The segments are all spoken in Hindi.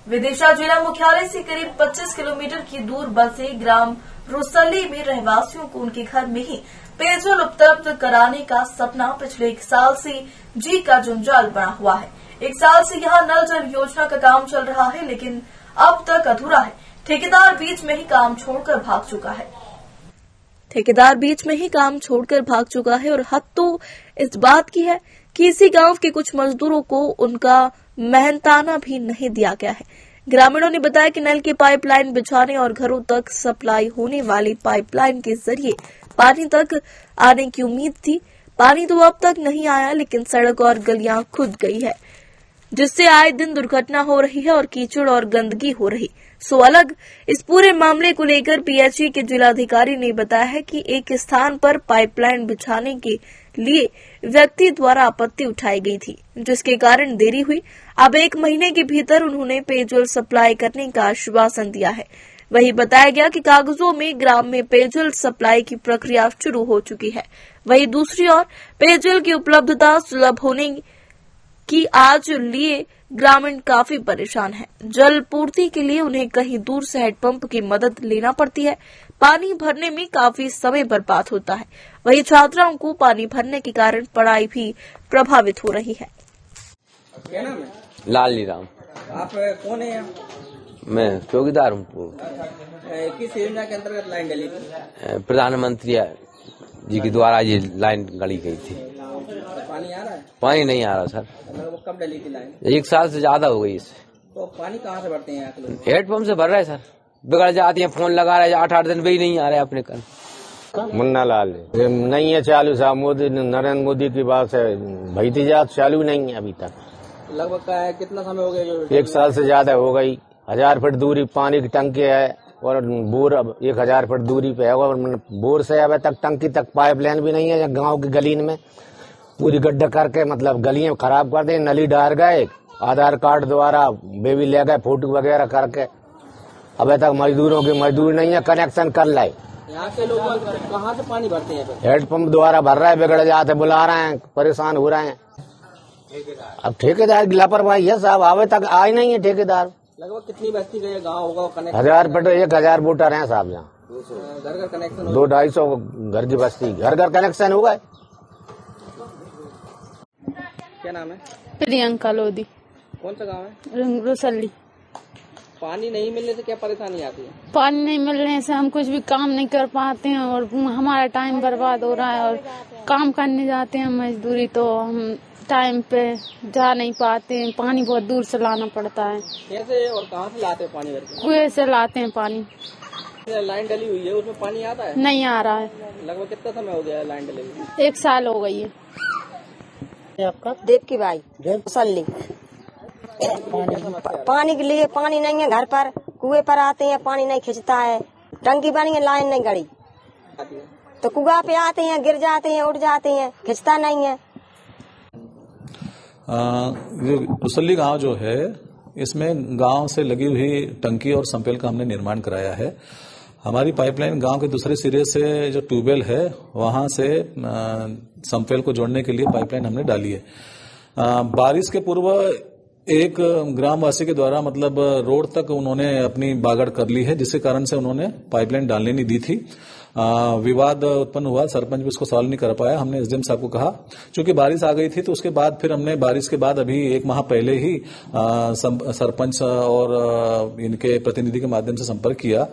विदिशा जिला मुख्यालय से करीब 25 किलोमीटर की दूर बसे ग्राम रुसली में रहवासियों को उनके घर में ही पेयजल उपलब्ध कराने का सपना पिछले 1 साल से जी का जंजाल बना हुआ है। 1 साल से यहाँ नल जल योजना का काम चल रहा है, लेकिन अब तक अधूरा है। ठेकेदार बीच में ही काम छोड़कर भाग चुका है और हद तो इस बात की है कि इसी गांव के कुछ मजदूरों को उनका मेहनताना भी नहीं दिया गया है। ग्रामीणों ने बताया कि नल की पाइपलाइन बिछाने और घरों तक सप्लाई होने वाली पाइपलाइन के जरिए पानी तक आने की उम्मीद थी। पानी तो अब तक नहीं आया, लेकिन सड़क और गलियां खुद गई है, जिससे आए दिन दुर्घटना हो रही है और कीचड़ और गंदगी हो रही। अलग इस पूरे मामले को लेकर पीएचई के जिलाधिकारी ने बताया है कि एक स्थान पर पाइपलाइन बिछाने के लिए व्यक्ति द्वारा आपत्ति उठाई गई थी, जिसके कारण देरी हुई। अब 1 महीने के भीतर उन्होंने पेयजल सप्लाई करने का आश्वासन दिया है। वही बताया गया कि कागजों में ग्राम में पेयजल सप्लाई की प्रक्रिया शुरू हो चुकी है। वही दूसरी ओर पेयजल की उपलब्धता सुलभ होने की आज लिए ग्रामीण काफी परेशान है। जल पूर्ति के लिए उन्हें कहीं दूर से हैंडपंप की मदद लेना पड़ती है। पानी भरने में काफी समय बर्बाद होता है। वही छात्राओं को पानी भरने के कारण पढ़ाई भी प्रभावित हो रही है। क्या नाम है? लाली राम। आप कौन है? मैं चौकीदार हूँ। किस योजना के अंतर्गत लाइन डली थी? प्रधानमंत्री जी के द्वारा ये लाइन गड़ी गई थी। पानी आ रहा है? पानी नहीं आ रहा सर। वो कब डली थी लाइन? 1 साल से ज्यादा हो गई इससे। तो पानी कहाँ से भरते हैं? हेडपंप से भर रहे सर, बिगड़ जाती है। फोन लगा रहे 8-8 दिन भी नहीं आ रहे अपने कल। मुन्ना लाल नहीं है चालू साहब। मोदी नरेंद्र मोदी की बात है, भईती जात चालू नहीं है अभी तक। लगभग कितना समय हो गया? 1 साल से ज्यादा हो गई। 1000 फीट दूरी पानी की टंकी है और बोर अब 1000 फीट दूरी पे है और बोर से अब तक टंकी तक पाइपलाइन भी नहीं है। गांव की गली में पूरी गड्ढा करके मतलब गलियां खराब कर दी, नली डाल गए, आधार कार्ड द्वारा बेबी ले गए, फोटो वगैरह करके। अब तक मजदूरों की मजदूर नहीं है, कनेक्शन कर लाए। यहाँ के लोग कहाँ से पानी भरते हैं? हेडपंप द्वारा भर रहे हैं, बिगड़ जाते, बुला रहे हैं, परेशान हो रहे हैं। अब ठेकेदार की लापरवाही है साहब, आवे तक आए नहीं है ठेकेदार। लगभग कितनी बस्ती का गाँव होगा? 1000 फीट 1000 वोटर हैं साहब यहाँ। घर कनेक्शन 200-250 घर की बस्ती, घर कनेक्शन हो गए। क्या नाम है? प्रियंका लोधी। कौन सा गाँव है? रुसली। पानी नहीं मिलने से क्या परेशानी आती है? पानी नहीं मिलने से हम कुछ भी काम नहीं कर पाते हैं और हमारा टाइम बर्बाद हो रहा है। और काम करने जाते हैं मजदूरी तो हम टाइम पे जा नहीं पाते हैं। पानी बहुत दूर से लाना पड़ता है। कैसे और कहाँ से लाते हैं पानी? कुएं से लाते हैं पानी। लाइन डली हुई है, उसमें पानी आता है? नहीं आ रहा है। लगभग कितना समय हो गया लाइन डली हुई? 1 साल हो गई है। आपका? देव की भाई सल्ली। पानी के लिए पानी नहीं है घर पर, कुएं पर आते हैं, पानी नहीं खिंचता है। टंकी बनी है, लाइन नहीं गड़ी तो कुआ पे आते हैं, गिर जाते हैं, उठ जाते हैं, खिंचता नहीं है। रुसली गांव जो है, इसमें गांव से लगी हुई टंकी और संपेल का हमने निर्माण कराया है। हमारी पाइपलाइन गांव के दूसरे सिरे से जो ट्यूबवेल है वहां से संपेल को जोड़ने के लिए पाइपलाइन हमने डाली है। बारिश के पूर्व एक ग्रामवासी के द्वारा मतलब रोड तक उन्होंने अपनी बागड़ कर ली है, जिसके कारण से उन्होंने पाइपलाइन डालने नहीं दी थी। विवाद उत्पन्न हुआ, सरपंच भी उसको सॉल्व नहीं कर पाया। हमने एसडीएम साहब को कहा, क्योंकि बारिश आ गई थी तो उसके बाद फिर हमने बारिश के बाद अभी 1 माह पहले ही सरपंच और इनके प्रतिनिधि के माध्यम से संपर्क किया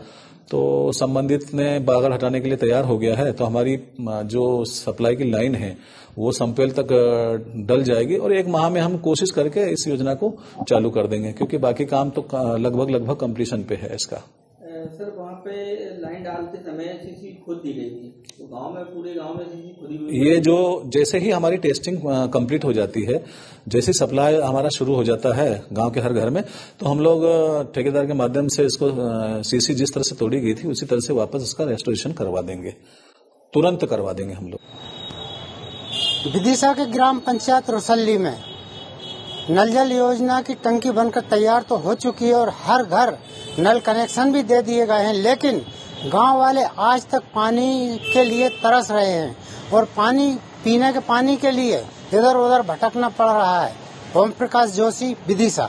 तो संबंधित ने बागड़ हटाने के लिए तैयार हो गया है। तो हमारी जो सप्लाई की लाइन है वो संपेल तक डल जाएगी और 1 माह में हम कोशिश करके इस योजना को चालू कर देंगे, क्योंकि बाकी काम तो लगभग कंप्लीशन पे है इसका। सर, वहाँ पे लाइन डालते समय सीसी खुद दी गई थी, तो गांव में पूरे गांव में सीसी खुदी हुई। ये जो जैसे ही हमारी टेस्टिंग कंप्लीट हो जाती है, जैसे सप्लाई हमारा शुरू हो जाता है गांव के हर घर में, तो हम लोग ठेकेदार के माध्यम से इसको सीसी जिस तरह से तोड़ी गई थी उसी तरह से वापस इसका रेस्टोरेशन करवा देंगे, तुरंत करवा देंगे हम लोग। विदिशा के ग्राम पंचायत रुसली में नल जल योजना की टंकी बनकर तैयार तो हो चुकी है और हर घर नल कनेक्शन भी दे दिए गए हैं, लेकिन गांव वाले आज तक पानी के लिए तरस रहे हैं और पानी पीने के पानी के लिए इधर उधर भटकना पड़ रहा है। ओम प्रकाश जोशी, विदिशा।